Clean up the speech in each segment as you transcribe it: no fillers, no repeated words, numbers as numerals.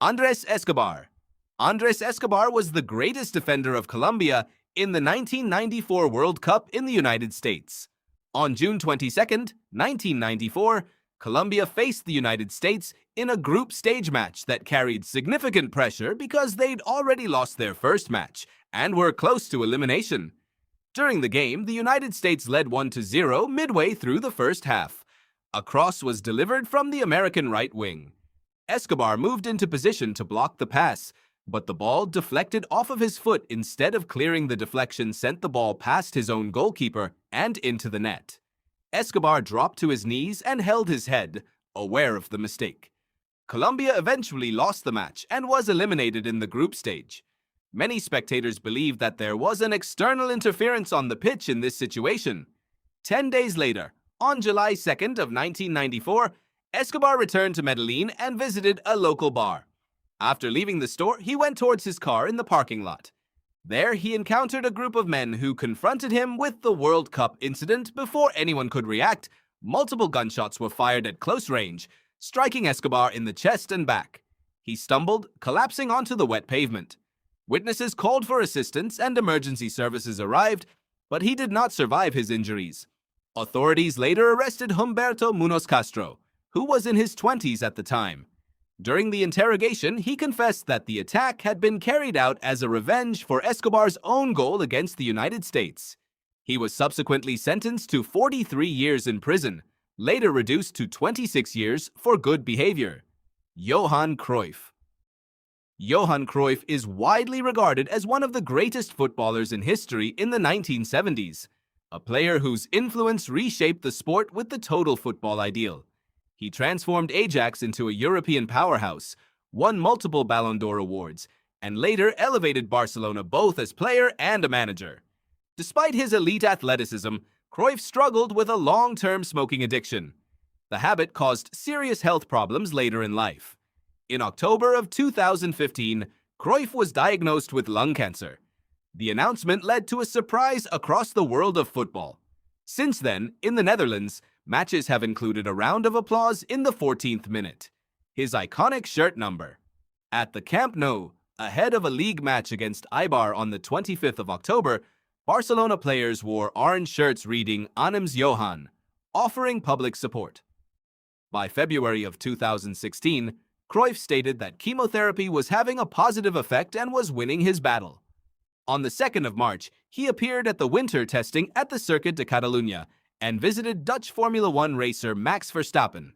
Andres Escobar. Andres Escobar was the greatest defender of Colombia in the 1994 World Cup in the United States. On June 22, 1994, Colombia faced the United States in a group stage match that carried significant pressure because they'd already lost their first match and were close to elimination. During the game, the United States led 1-0 midway through the first half. A cross was delivered from the American right wing. Escobar moved into position to block the pass, but the ball deflected off of his foot instead of clearing. The deflection sent the ball past his own goalkeeper and into the net. Escobar dropped to his knees and held his head, aware of the mistake. Colombia eventually lost the match and was eliminated in the group stage. Many spectators believe that there was an external interference on the pitch in this situation. 10 days later, on July 2nd of 1994, Escobar returned to Medellin and visited a local bar. After leaving the store, he went towards his car in the parking lot. There, he encountered a group of men who confronted him with the World Cup incident. Before anyone could react, multiple gunshots were fired at close range, striking Escobar in the chest and back. He stumbled, collapsing onto the wet pavement. Witnesses called for assistance and emergency services arrived, but he did not survive his injuries. Authorities later arrested Humberto Munoz Castro, who was in his 20s at the time. During the interrogation, he confessed that the attack had been carried out as a revenge for Escobar's own goal against the United States. He was subsequently sentenced to 43 years in prison, later reduced to 26 years for good behavior. Johan Cruyff. Johan Cruyff is widely regarded as one of the greatest footballers in history in the 1970s, a player whose influence reshaped the sport with the total football ideal. He transformed Ajax into a European powerhouse, won multiple Ballon d'Or awards, and later elevated Barcelona both as player and a manager. Despite his elite athleticism, Cruyff struggled with a long-term smoking addiction. The habit caused serious health problems later in life. In October of 2015, Cruyff was diagnosed with lung cancer. The announcement led to a surprise across the world of football. Since then, in the Netherlands, matches have included a round of applause in the 14th minute. His iconic shirt number. At the Camp Nou, ahead of a league match against Eibar on the 25th of October, Barcelona players wore orange shirts reading Anems Johan, offering public support. By February of 2016, Cruyff stated that chemotherapy was having a positive effect and was winning his battle. On the 2nd of March, he appeared at the winter testing at the Circuit de Catalunya and visited Dutch Formula One racer Max Verstappen.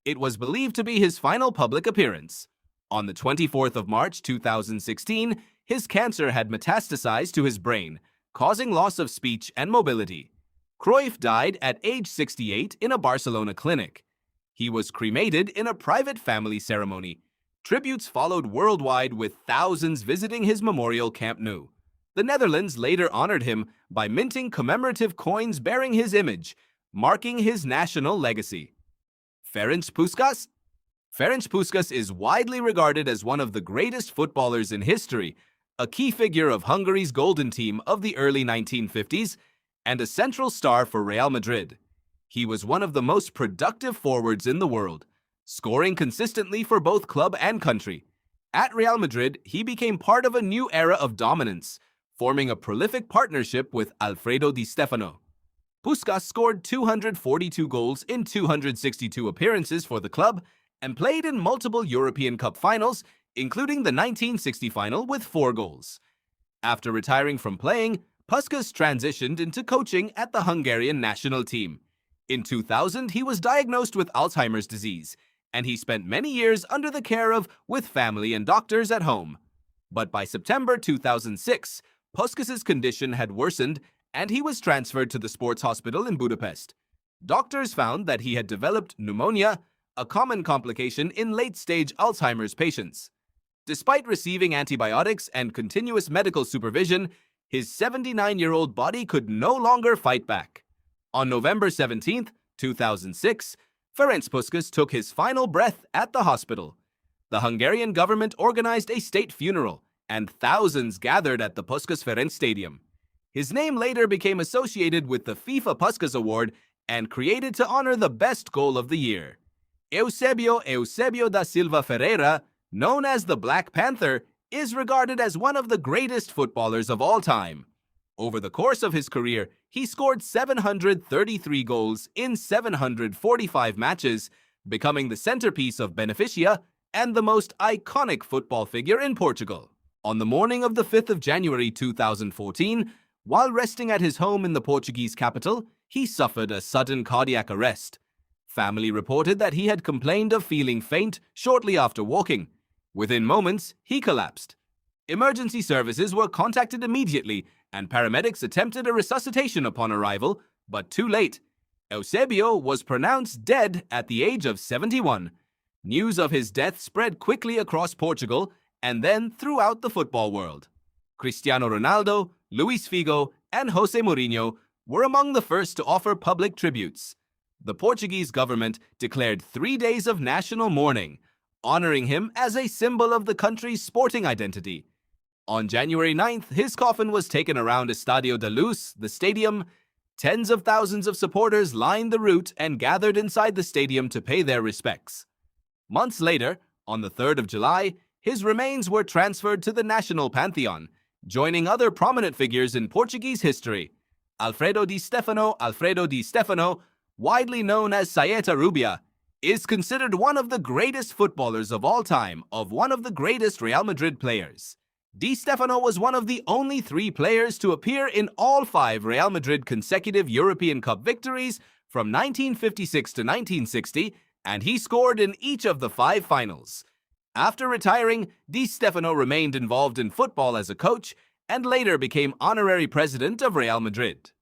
It was believed to be his final public appearance. On the 24th of March 2016, his cancer had metastasized to his brain, causing loss of speech and mobility. Cruyff died at age 68 in a Barcelona clinic. He was cremated in a private family ceremony. Tributes followed worldwide, with thousands visiting his memorial Camp Nou. The Netherlands later honored him by minting commemorative coins bearing his image, marking his national legacy. Ferenc Puskas? Ferenc Puskas is widely regarded as one of the greatest footballers in history, a key figure of Hungary's golden team of the early 1950s, and a central star for Real Madrid. He was one of the most productive forwards in the world, scoring consistently for both club and country. At Real Madrid, he became part of a new era of dominance, forming a prolific partnership with Alfredo Di Stefano. Puskas scored 242 goals in 262 appearances for the club and played in multiple European Cup finals, including the 1960 final with 4 goals. After retiring from playing, Puskas transitioned into coaching at the Hungarian national team. In 2000, he was diagnosed with Alzheimer's disease, and he spent many years under the care of with family and doctors at home. But by September 2006, Puskas's condition had worsened, and he was transferred to the sports hospital in Budapest. Doctors found that he had developed pneumonia, a common complication in late-stage Alzheimer's patients. Despite receiving antibiotics and continuous medical supervision, his 79-year-old body could no longer fight back. On November 17, 2006, Ferenc Puskas took his final breath at the hospital. The Hungarian government organized a state funeral, and thousands gathered at the Puskas Ferenc Stadium. His name later became associated with the FIFA Puskas Award and created to honor the best goal of the year. Eusebio da Silva Ferreira, known as the Black Panther, is regarded as one of the greatest footballers of all time. Over the course of his career, he scored 733 goals in 745 matches, becoming the centerpiece of Beneficia and the most iconic football figure in Portugal. On the morning of the 5th of January 2014, while resting at his home in the Portuguese capital, he suffered a sudden cardiac arrest. Family reported that he had complained of feeling faint shortly after walking. Within moments, he collapsed. Emergency services were contacted immediately, and paramedics attempted a resuscitation upon arrival, but too late. Eusebio was pronounced dead at the age of 71. News of his death spread quickly across Portugal and then throughout the football world. Cristiano Ronaldo, Luis Figo, and Jose Mourinho were among the first to offer public tributes. The Portuguese government declared 3 days of national mourning, honoring him as a symbol of the country's sporting identity. On January 9th, his coffin was taken around Estadio da Luz, the stadium. Tens of thousands of supporters lined the route and gathered inside the stadium to pay their respects. Months later, on the 3rd of July, his remains were transferred to the National Pantheon, joining other prominent figures in Portuguese history. Alfredo Di Stefano, widely known as Saeta Rubia, is considered one of the greatest footballers of all time, of one of the greatest Real Madrid players. Di Stefano was one of the only 3 players to appear in all 5 Real Madrid consecutive European Cup victories from 1956 to 1960, and he scored in each of the 5 finals. After retiring, Di Stefano remained involved in football as a coach and later became honorary president of Real Madrid.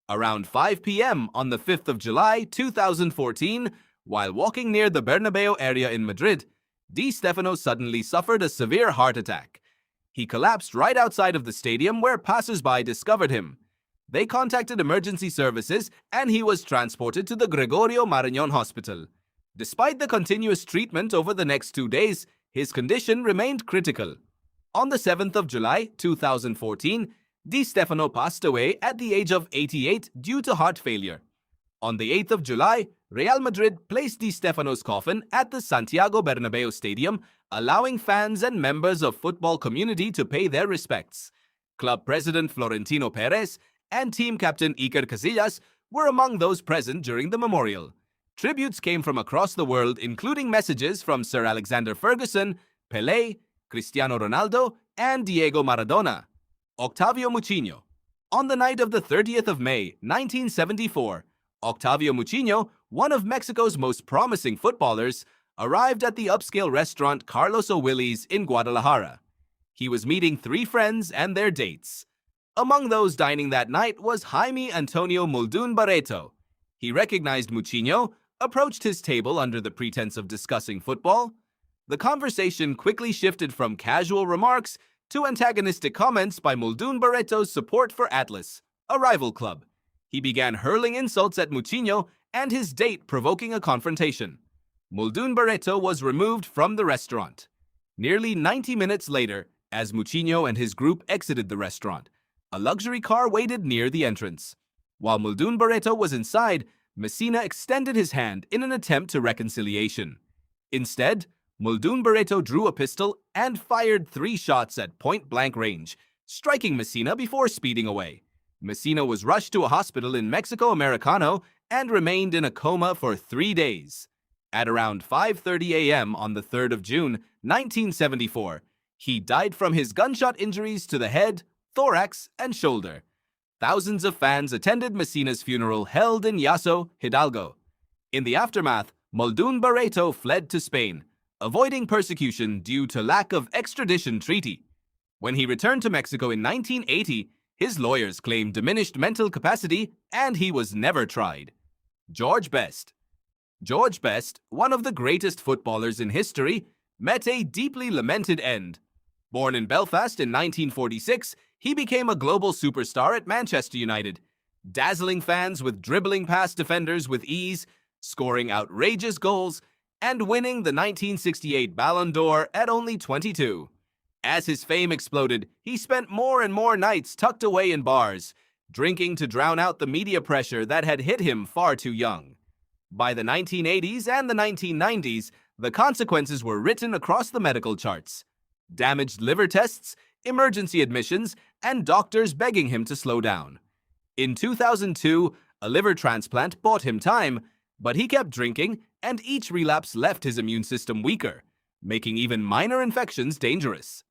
Around 5 p.m. on the 5th of July 2014, while walking near the Bernabeu area in Madrid, Di Stefano suddenly suffered a severe heart attack. He collapsed right outside of the stadium where passers-by discovered him. They contacted emergency services and he was transported to the Gregorio Marañón Hospital. Despite the continuous treatment over the next 2 days, his condition remained critical. On the 7th of July 2014, Di Stefano passed away at the age of 88 due to heart failure. On the 8th of July, Real Madrid placed Di Stefano's coffin at the Santiago Bernabeu Stadium, allowing fans and members of football community to pay their respects. Club president Florentino Perez and team captain Iker Casillas were among those present during the memorial. Tributes came from across the world, including messages from Sir Alexander Ferguson, Pelé, Cristiano Ronaldo, and Diego Maradona. Octavio Muciño. On the night of the 30th of May, 1974, Octavio Muciño, one of Mexico's most promising footballers, arrived at the upscale restaurant Carlos O'Willy's in Guadalajara. He was meeting 3 friends and their dates. Among those dining that night was Jaime Antonio Muldoon Barreto. He recognized Muciño, approached his table under the pretense of discussing football. The conversation quickly shifted from casual remarks to antagonistic comments by Muldoon Barreto's support for Atlas, a rival club. He began hurling insults at Muciño and his date, provoking a confrontation. Muldoon Barreto was removed from the restaurant. Nearly 90 minutes later, as Muciño and his group exited the restaurant, a luxury car waited near the entrance. While Muldoon Barreto was inside, Messina extended his hand in an attempt to reconciliation. Instead, Muldoon Barreto drew a pistol and fired 3 shots at point-blank range, striking Messina before speeding away. Messina was rushed to a hospital in Mexico Americano and remained in a coma for 3 days. At around 5:30 a.m. on the 3rd of June, 1974, he died from his gunshot injuries to the head, thorax, and shoulder. Thousands of fans attended Messina's funeral held in Yaso, Hidalgo. In the aftermath, Muldoon Barreto fled to Spain, avoiding persecution due to lack of extradition treaty. When he returned to Mexico in 1980, his lawyers claimed diminished mental capacity and he was never tried. George Best. George Best, one of the greatest footballers in history, met a deeply lamented end. Born in Belfast in 1946, he became a global superstar at Manchester United, dazzling fans with dribbling past defenders with ease, scoring outrageous goals, and winning the 1968 Ballon d'Or at only 22. As his fame exploded, he spent more and more nights tucked away in bars, drinking to drown out the media pressure that had hit him far too young. By the 1980s and the 1990s, the consequences were written across the medical charts. Damaged liver tests, emergency admissions, and doctors begging him to slow down. In 2002, a liver transplant bought him time, but he kept drinking, and each relapse left his immune system weaker, making even minor infections dangerous.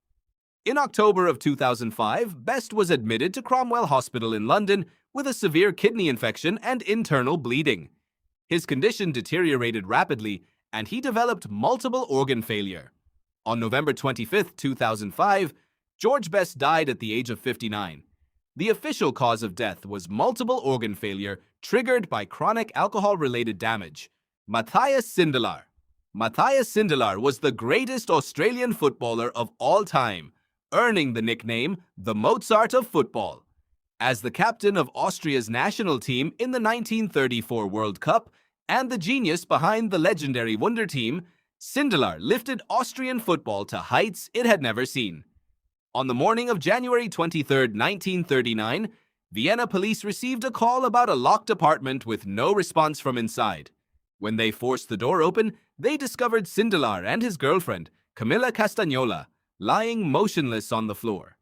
In October of 2005, Best was admitted to Cromwell Hospital in London with a severe kidney infection and internal bleeding. His condition deteriorated rapidly, and he developed multiple organ failure. On November 25, 2005, George Best died at the age of 59. The official cause of death was multiple organ failure triggered by chronic alcohol-related damage. Matthias Sindelar. Matthias Sindelar was the greatest Australian footballer of all time, earning the nickname the Mozart of football. As the captain of Austria's national team in the 1934 World Cup and the genius behind the legendary Wonder Team, Sindelar lifted Austrian football to heights it had never seen. On the morning of January 23, 1939, Vienna police received a call about a locked apartment with no response from inside. When they forced the door open, they discovered Sindelar and his girlfriend, Camilla Castagnola, lying motionless on the floor.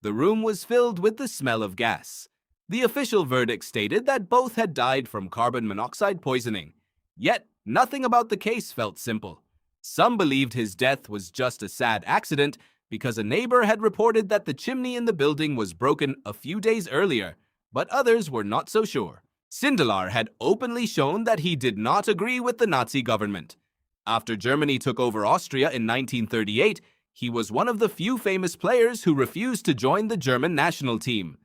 The room was filled with the smell of gas. The official verdict stated that both had died from carbon monoxide poisoning. Yet, nothing about the case felt simple. Some believed his death was just a sad accident because a neighbor had reported that the chimney in the building was broken a few days earlier, but others were not so sure. Sindelar had openly shown that he did not agree with the Nazi government. After Germany took over Austria in 1938, he was one of the few famous players who refused to join the German national team.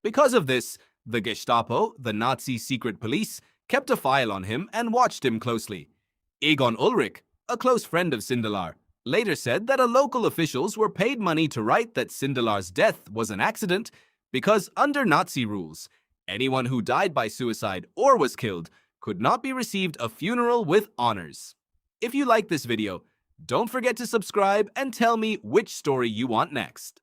Because of this, the Gestapo, the Nazi secret police, kept a file on him and watched him closely. Egon Ulrich, a close friend of Sindelar, later said that local officials were paid money to write that Sindelar's death was an accident because under Nazi rules, anyone who died by suicide or was killed could not be received a funeral with honors. If you like this video, don't forget to subscribe and tell me which story you want next.